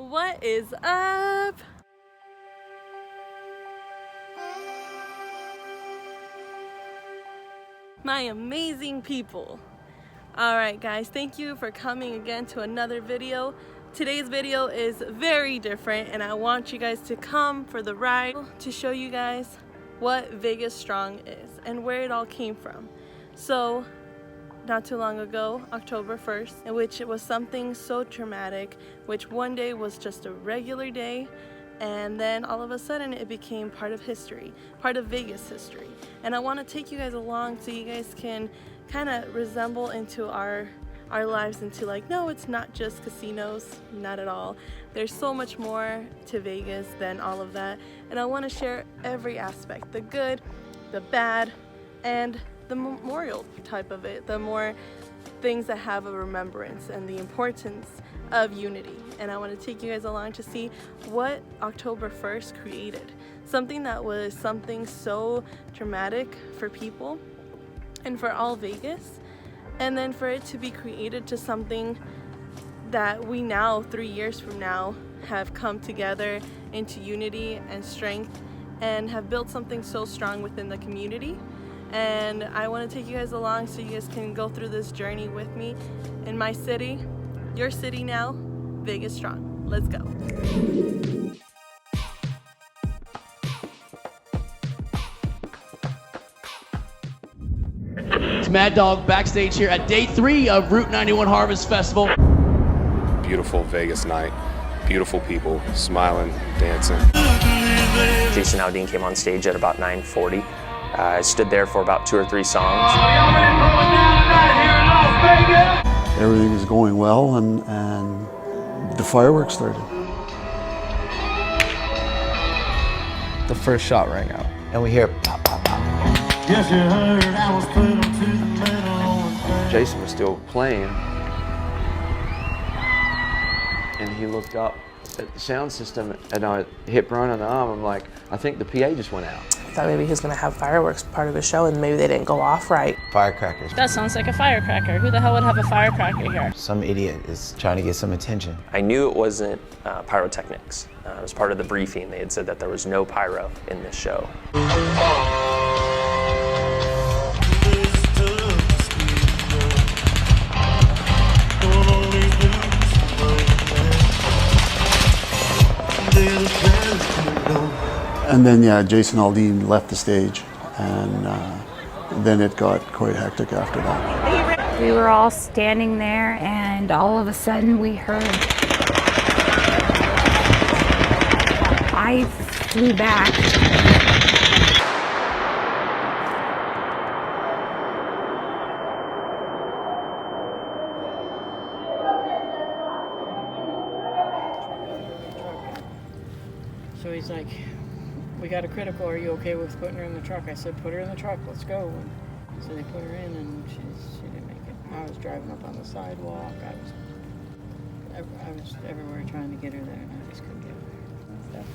What is up? My amazing people. Alright guys, thank you for coming again to another video. Today's video is very different and I want you guys to come for the ride to show you guys what Vegas Strong is and where it all came from. So, not too long ago, October 1st, in which it was something so traumatic, which one day was just a regular day, and then all of a sudden it became part of history, part of Vegas history. And I want to take you guys along so you guys can kind of resemble into our lives into like, no, it's not just casinos, not at all. There's so much more to Vegas than all of that. And I want to share every aspect, the good, the bad, and the memorial type of it, the more things that have a remembrance and the importance of unity. And I want to take you guys along to see what October 1st created. Something that was something so traumatic for people and for all Vegas, and then for it to be created to something that we now, 3 years from now, have come together into unity and strength and have built something so strong within the community. And I want to take you guys along so you guys can go through this journey with me in my city, your city now, Vegas Strong. Let's go. It's Mad Dog backstage here at day 3 of Route 91 Harvest Festival. Beautiful Vegas night, beautiful people, smiling, dancing. Jason Aldean came on stage at about 9:40. I stood there for about 2 or 3 songs. Everything was going well, and the fireworks started. The first shot rang out, and we hear pop, pop, pop. Yes, you heard I was put him to the middle. Jason was still playing, and he looked up at the sound system, and I hit Brian on the arm. I'm like, I think the PA just went out. I thought maybe he was going to have fireworks part of his show, and maybe they didn't go off right. Firecrackers. That sounds like a firecracker. Who the hell would have a firecracker here? Some idiot is trying to get some attention. I knew it wasn't pyrotechnics. It was part of the briefing. They had said that there was no pyro in this show. And then, yeah, Jason Aldean left the stage, and then it got quite hectic after that. We were all standing there, and all of a sudden we heard. I flew back. So he's like, we got a critical, are you okay with putting her in the truck? I said, put her in the truck, let's go. And so they put her in, and she didn't make it. I was driving up on the sidewalk. I was everywhere trying to get her there, and I just couldn't get her there.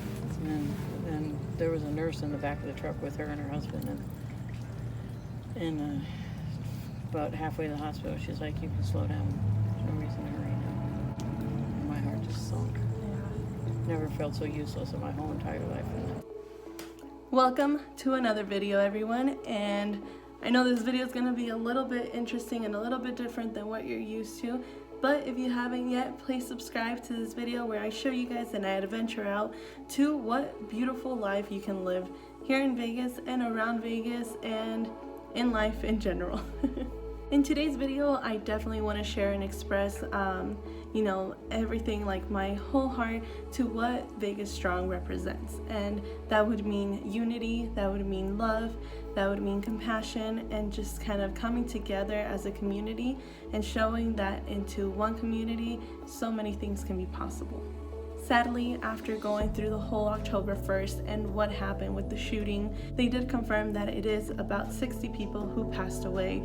And then there was a nurse in the back of the truck with her and her husband, and about halfway to the hospital, she's like, you can slow down. There's no reason to hurry now. And my heart just sunk. Never felt so useless in my whole entire life. Welcome to another video, everyone, and I know this video is going to be a little bit interesting and a little bit different than what you're used to, but if you haven't yet, please subscribe to this video where I show you guys and I adventure out to what beautiful life you can live here in Vegas and around Vegas and in life in general. In today's video, I definitely want to share and express, you know, everything, like my whole heart to what Vegas Strong represents. And that would mean unity, that would mean love, that would mean compassion, and just kind of coming together as a community and showing that into one community, so many things can be possible. Sadly, after going through the whole October 1st and what happened with the shooting, they did confirm that it is about 60 people who passed away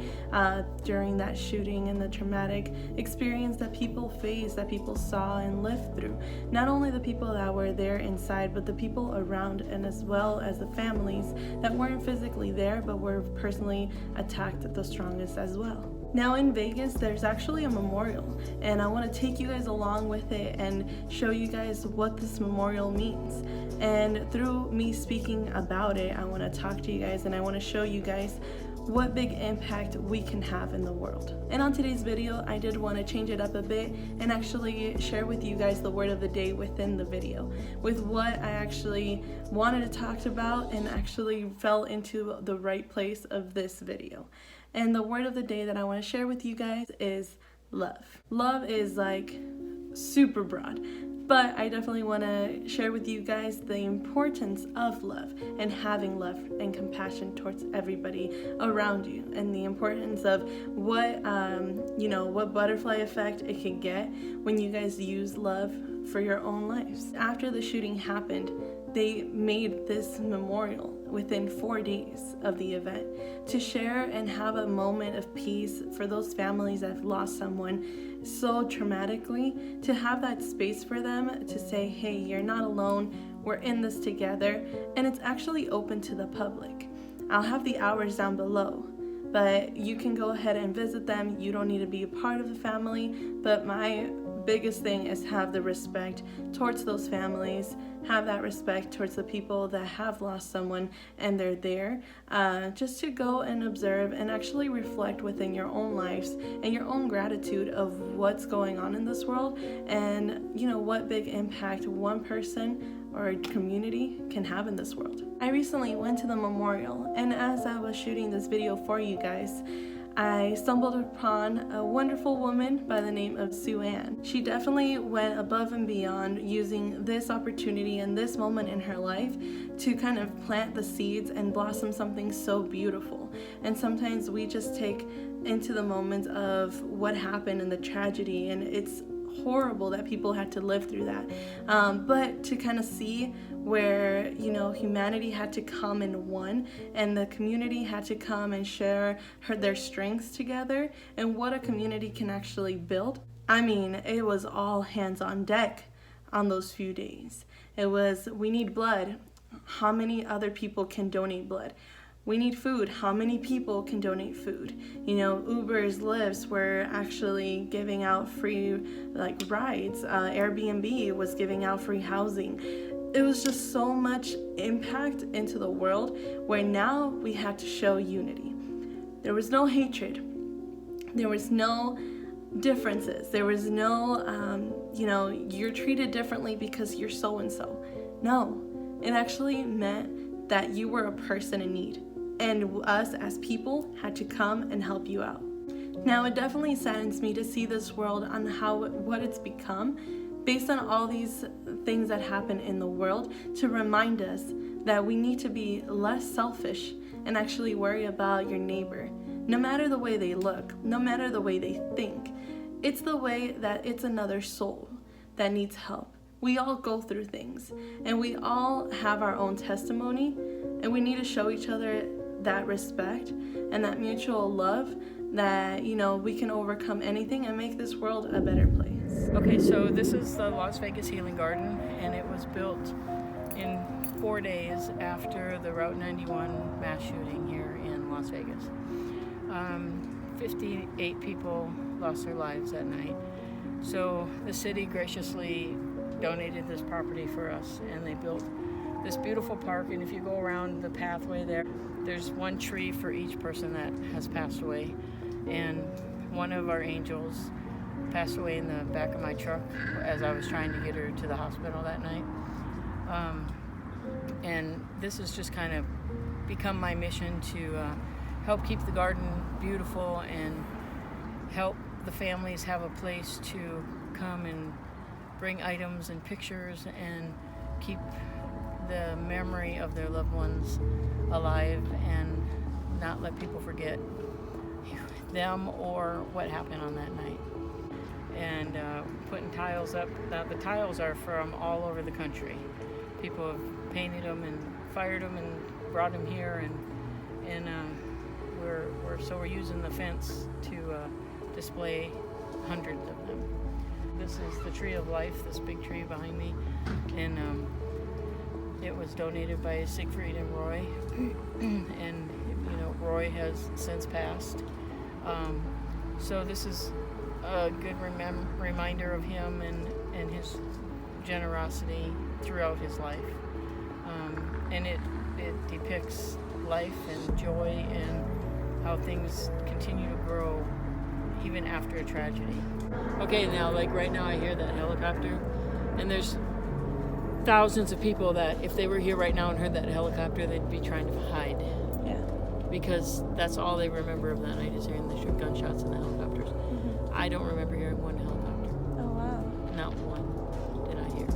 during that shooting and the traumatic experience that people faced, that people saw and lived through. Not only the people that were there inside, but the people around, and as well as the families that weren't physically there but were personally attacked the strongest as well. Now in Vegas, there's actually a memorial, and I want to take you guys along with it and show you guys what this memorial means. And through me speaking about it, I want to talk to you guys and I want to show you guys what big impact we can have in the world. And on today's video, I did want to change it up a bit and actually share with you guys the word of the day within the video, with what I actually wanted to talk about and actually fell into the right place of this video. And the word of the day that I want to share with you guys is love. Love is like super broad, but I definitely want to share with you guys the importance of love and having love and compassion towards everybody around you, and the importance of what what butterfly effect it can get when you guys use love for your own lives. After the shooting happened, they made this memorial within 4 days of the event to share and have a moment of peace for those families that have lost someone so traumatically, to have that space for them to say, hey, you're not alone, we're in this together. And it's actually open to the public. I'll have the hours down below, but you can go ahead and visit them. You don't need to be a part of the family, but my biggest thing is have the respect towards those families, have that respect towards the people that have lost someone and they're there, just to go and observe and actually reflect within your own lives and your own gratitude of what's going on in this world, and what big impact one person or a community can have in this world. I recently went to the memorial, and as I was shooting this video for you guys, I stumbled upon a wonderful woman by the name of Sue Ann. She definitely went above and beyond, using this opportunity and this moment in her life to kind of plant the seeds and blossom something so beautiful. And sometimes we just take into the moment of what happened and the tragedy, and it's horrible that people had to live through that, but to kind of see where humanity had to come in one, and the community had to come and share their strengths together, and what a community can actually build. I mean, it was all hands on deck on those few days. It was, we need blood, how many other people can donate blood? We need food, how many people can donate food? Ubers, Lyfts were actually giving out free rides. Airbnb was giving out free housing. It was just so much impact into the world, where now we had to show unity. There was no hatred. There was no differences. There was no, you're treated differently because you're so-and-so. No, it actually meant that you were a person in need, and us as people had to come and help you out. Now, it definitely saddens me to see this world on what it's become, based on all these things that happen in the world, to remind us that we need to be less selfish and actually worry about your neighbor. No matter the way they look, no matter the way they think, it's the way that it's another soul that needs help. We all go through things, and we all have our own testimony, and we need to show each other that respect and that mutual love, that we can overcome anything and make this world a better place. Okay, so this is the Las Vegas Healing Garden, and it was built in 4 days after the Route 91 mass shooting here in Las Vegas. 58 people lost their lives that night. So the city graciously donated this property for us, and they built this beautiful park. And if you go around the pathway there's one tree for each person that has passed away. And one of our angels passed away in the back of my truck as I was trying to get her to the hospital that night. And this has just kind of become my mission to help keep the garden beautiful and help the families have a place to come and bring items and pictures and keep the memory of their loved ones alive, and not let people forget them or what happened on that night. And putting tiles up. Now the tiles are from all over the country. People have painted them and fired them and brought them here, and we're using the fence to display hundreds of them. This is the Tree of Life, this big tree behind me, and it was donated by Siegfried and Roy, and Roy has since passed. So this is a good reminder of him and his generosity throughout his life. And it depicts life and joy and how things continue to grow even after a tragedy. Okay, now like right now I hear that helicopter, and there's thousands of people that if they were here right now and heard that helicopter, they'd be trying to hide. Yeah. Because that's all they remember of that night is hearing the gunshots and the helicopters. Mm-hmm. I don't remember hearing one helicopter. Oh wow. Not one did I hear.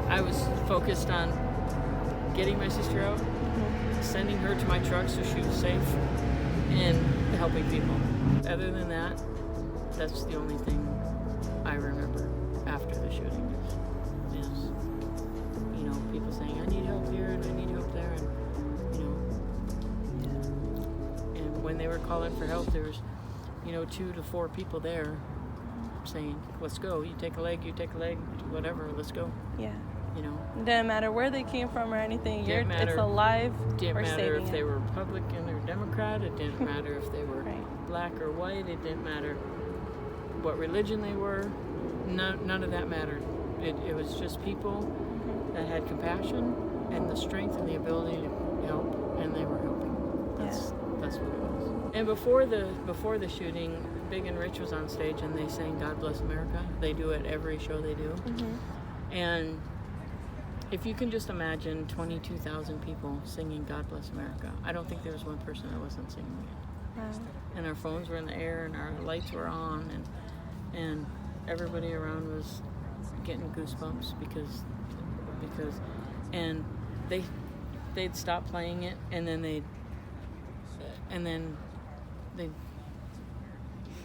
I was focused on getting my sister out, sending her to my truck so she was safe, and helping people. Other than that, that's the only thing I remember after the shooting is you know, people saying, I need help here and I need help there, and you know. And when they were calling for help, there was, you know, 2 to 4 people there saying, let's go, you take a leg, whatever, let's go. Yeah. You know, Didn't matter where they came from or anything. It's alive. Didn't matter if they it. were Republican or Democrat. It didn't matter if they were black or white. It didn't matter what religion they were. None of that mattered. It was just people that had compassion and the strength and the ability to help, and they were helping. That's what it was. And before the shooting, Big and Rich was on stage and they sang "God Bless America." They do it every show they do, and if you can just imagine 22,000 people singing God Bless America, I don't think there was one person that wasn't singing it. Wow. And our phones were in the air and our lights were on, and everybody around was getting goosebumps because and they'd stop playing it and then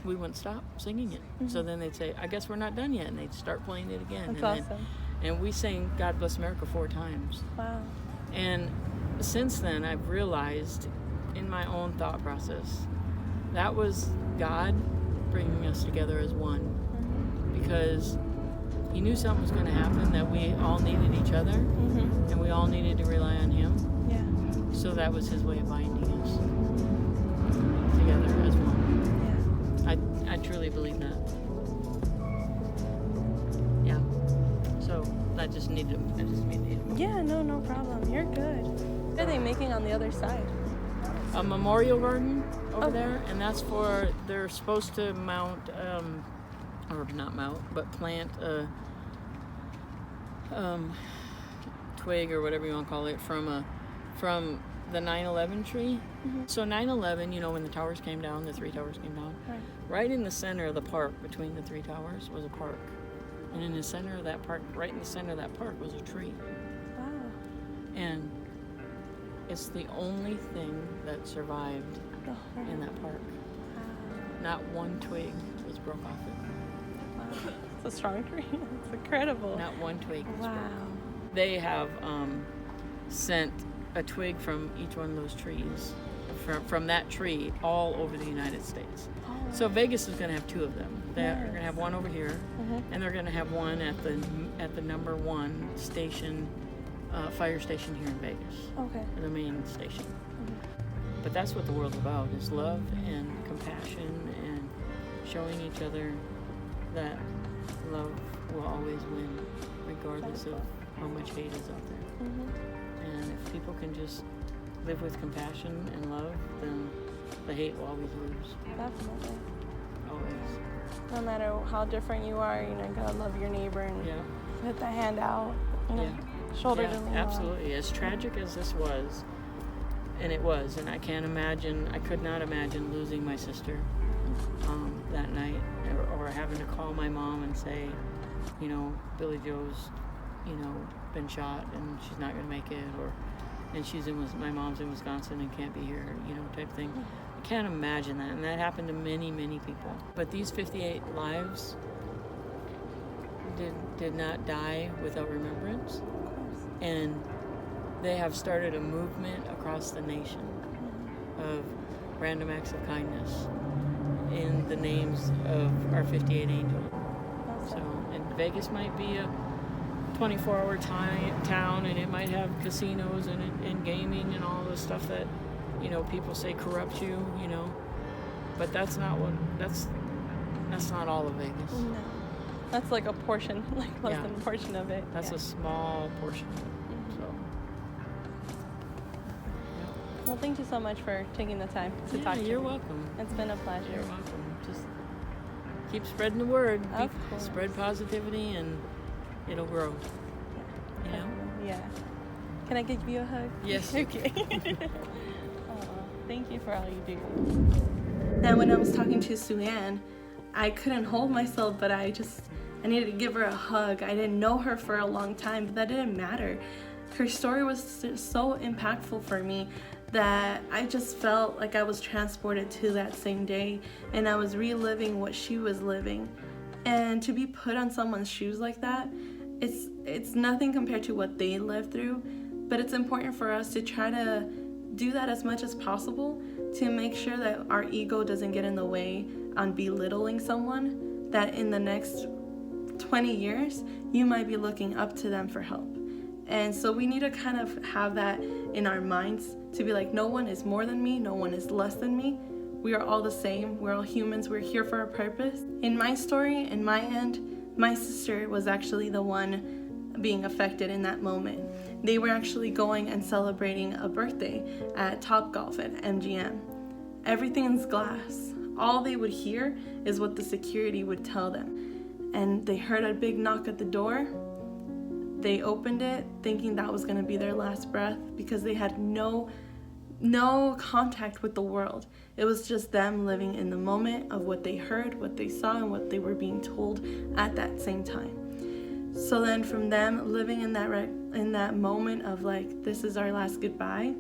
we wouldn't stop singing it. So then they'd say, I guess we're not done yet, and they'd start playing it again. That's awesome. And we sang God Bless America 4 times. Wow. And since then, I've realized in my own thought process, that was God bringing us together as one. Because he knew something was going to happen, that we all needed each other, and we all needed to rely on him. Yeah. So that was his way of binding us together as one. Yeah. I truly believe that. Yeah. So I just need to. Yeah, no problem. You're good. What are they making on the other side? A memorial garden over there, and that's for, they're supposed to mount, or not mount, but plant a twig or whatever you want to call it from the 9/11 tree. So 9/11, you know, when the towers came down, the 3 towers came down, right in the center of the park between the 3 towers was a park. And in the center of that park, right in the center of that park, was a tree. Wow. And it's the only thing that survived in that park. Wow. Not one twig was broke off it. Wow. It's a strong tree. It's incredible. Not one twig was wow. broke. They have sent a twig from each one of those trees, from that tree, all over the United States. So Vegas is going to have 2 of them. They're going to have one over here, and they're going to have one at the #1 station, fire station here in Vegas. Okay. The main station. But that's what the world's about: is love and compassion and showing each other that love will always win, regardless of how much hate is out there. And if people can just live with compassion and love, then the hate will always lose. Definitely. Always. No matter how different you are, you know, you gotta love your neighbor and put the hand out, you know, shoulder to lean on. Absolutely. As tragic as this was, and it was, and I could not imagine losing my sister that night, or having to call my mom and say, you know, Billy Joe's, you know, been shot and she's not gonna make it, and my mom's in Wisconsin and can't be here, you know, type thing. I can't imagine that, and that happened to many, many people. But these 58 lives did not die without remembrance, and they have started a movement across the nation of random acts of kindness in the names of our 58 angels. So, and Vegas might be a 24-hour town, and it might have casinos and gaming and all the stuff that, you know, people say corrupt you, you know. But that's not all of Vegas. No. That's like a portion, like less than a portion of it. That's a small portion of it. So. Well, thank you so much for taking the time to talk to me. You're welcome. It's been a pleasure. You're welcome. Just keep spreading the word. Of course. Spread positivity and it'll grow. You know? Yeah. Can I give you a hug? Yes. Okay. Thank you for all you do. And when I was talking to Sue Ann, I couldn't hold myself, but I needed to give her a hug. I didn't know her for a long time, but that didn't matter. Her story was so impactful for me that I just felt like I was transported to that same day, and I was reliving what she was living. And to be put on someone's shoes like that, it's nothing compared to what they lived through, but it's important for us to try to do that as much as possible to make sure that our ego doesn't get in the way on belittling someone, that in the next 20 years, you might be looking up to them for help. And so we need to kind of have that in our minds to be like, no one is more than me, no one is less than me. We are all the same, we're all humans, we're here for a purpose. In my story, in my end, my sister was actually the one being affected in that moment. They were actually going and celebrating a birthday at Topgolf at MGM. Everything's glass. All they would hear is what the security would tell them. And they heard a big knock at the door. They opened it thinking that was gonna be their last breath because they had no contact with the world. It was just them living in the moment of what they heard, what they saw, and what they were being told at that same time. So then from them living in that moment of like, this is our last goodbye,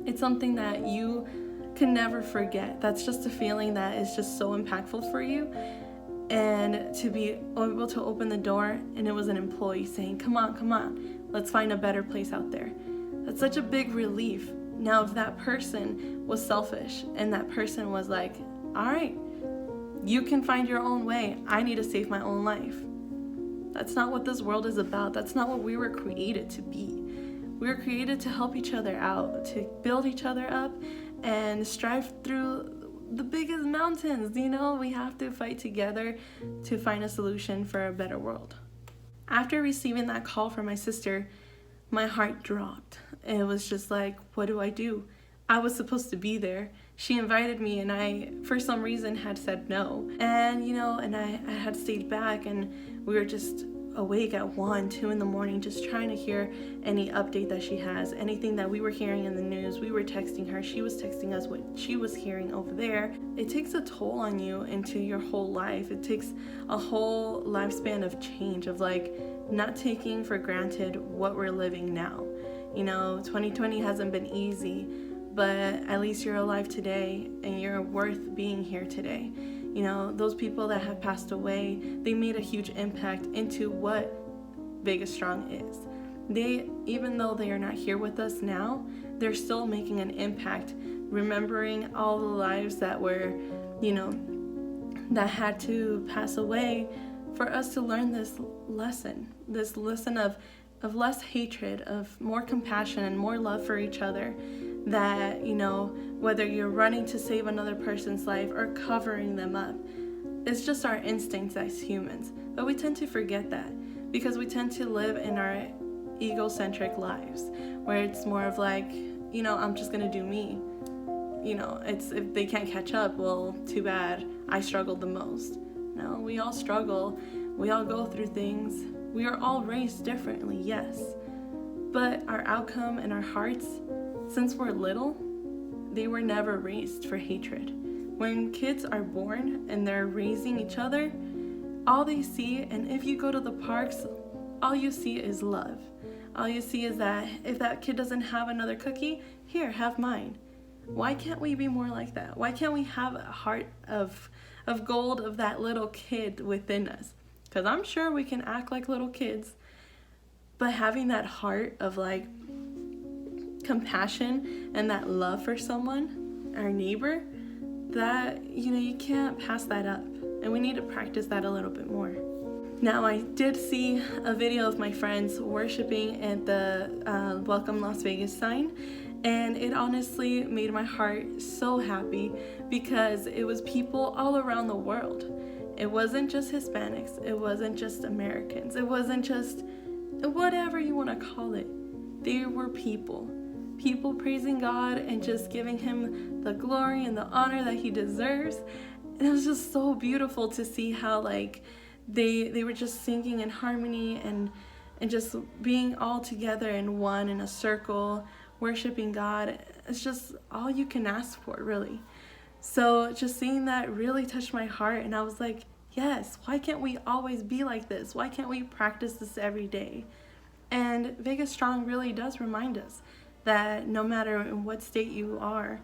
it's something that you can never forget. That's just a feeling that is just so impactful for you. And to be able to open the door and it was an employee saying, come on, let's find a better place out there. That's such a big relief. Now, if that person was selfish and that person was like, all right, you can find your own way. I need to save my own life. That's not what this world is about. That's not what we were created to be. We were created to help each other out, to build each other up and strive through the biggest mountains. You know, we have to fight together to find a solution for a better world. After receiving that call from my sister, my heart dropped. It was just like, what do I do? I was supposed to be there. She invited me and I, for some reason, had said no. And, you know, and I had stayed back and we were just awake at 1, 2 in the morning, just trying to hear any update that she has, anything that we were hearing in the news. We were texting her, she was texting us what she was hearing over there. It takes a toll on you into your whole life. It takes a whole lifespan of change, of like not taking for granted what we're living now. You know, 2020 hasn't been easy, but at least you're alive today and you're worth being here today. You know, those people that have passed away, they made a huge impact into what Vegas Strong is. They, even though they are not here with us now, they're still making an impact, remembering all the lives that were, you know, that had to pass away for us to learn this lesson of less hatred, of more compassion and more love for each other. That, you know, whether you're running to save another person's life or covering them up, it's just our instincts as humans. But we tend to forget that because we tend to live in our egocentric lives where it's more of like, you know, I'm just gonna do me. You know, it's if they can't catch up, well, too bad. I struggled the most. No, we all struggle. We all go through things. We are all raised differently, yes. But our outcome and our hearts, since we're little, they were never raised for hatred. When kids are born and they're raising each other, all they see, and if you go to the parks, all you see is love. All you see is that if that kid doesn't have another cookie, here, have mine. Why can't we be more like that? Why can't we have a heart of gold of that little kid within us? Because I'm sure we can act like little kids, but having that heart of like compassion and that love for someone, our neighbor, that, you know, you can't pass that up. And we need to practice that a little bit more. Now, I did see a video of my friends worshiping at the Welcome Las Vegas sign, And it honestly made my heart so happy because it was people all around the world. It wasn't just Hispanics, it wasn't just Americans, it wasn't just whatever you want to call it. There were people praising God and just giving him the glory and the honor that he deserves. And it was just so beautiful to see how like they were just singing in harmony and just being all together in one in a circle, worshiping God. It's just all you can ask for, really. So just seeing that really touched my heart, and I was like, yes, why can't we always be like this? Why can't we practice this every day? And Vegas Strong really does remind us that no matter in what state you are,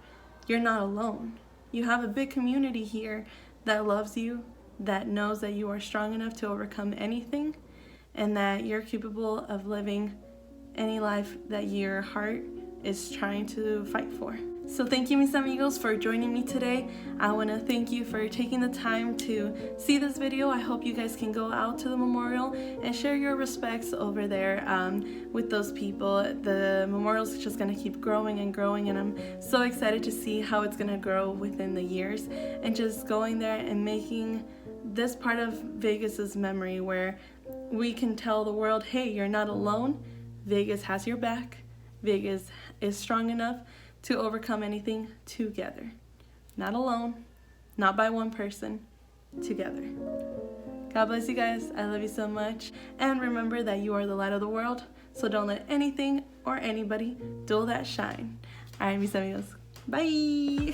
you're not alone. You have a big community here that loves you, that knows that you are strong enough to overcome anything, and that you're capable of living any life that your heart is trying to fight for. So thank you, mis amigos, for joining me today. I want to thank you for taking the time to see this video. I hope you guys can go out to the memorial and share your respects over there with those people. The memorial's just going to keep growing and growing, and I'm so excited to see how it's going to grow within the years, and just going there and making this part of Vegas's memory where we can tell the world, hey, you're not alone. Vegas has your back. Vegas is strong enough to overcome anything together. Not alone, not by one person, together. God bless you guys. I love you so much. And remember that you are the light of the world, so don't let anything or anybody dull that shine. All right, mis amigos. Bye.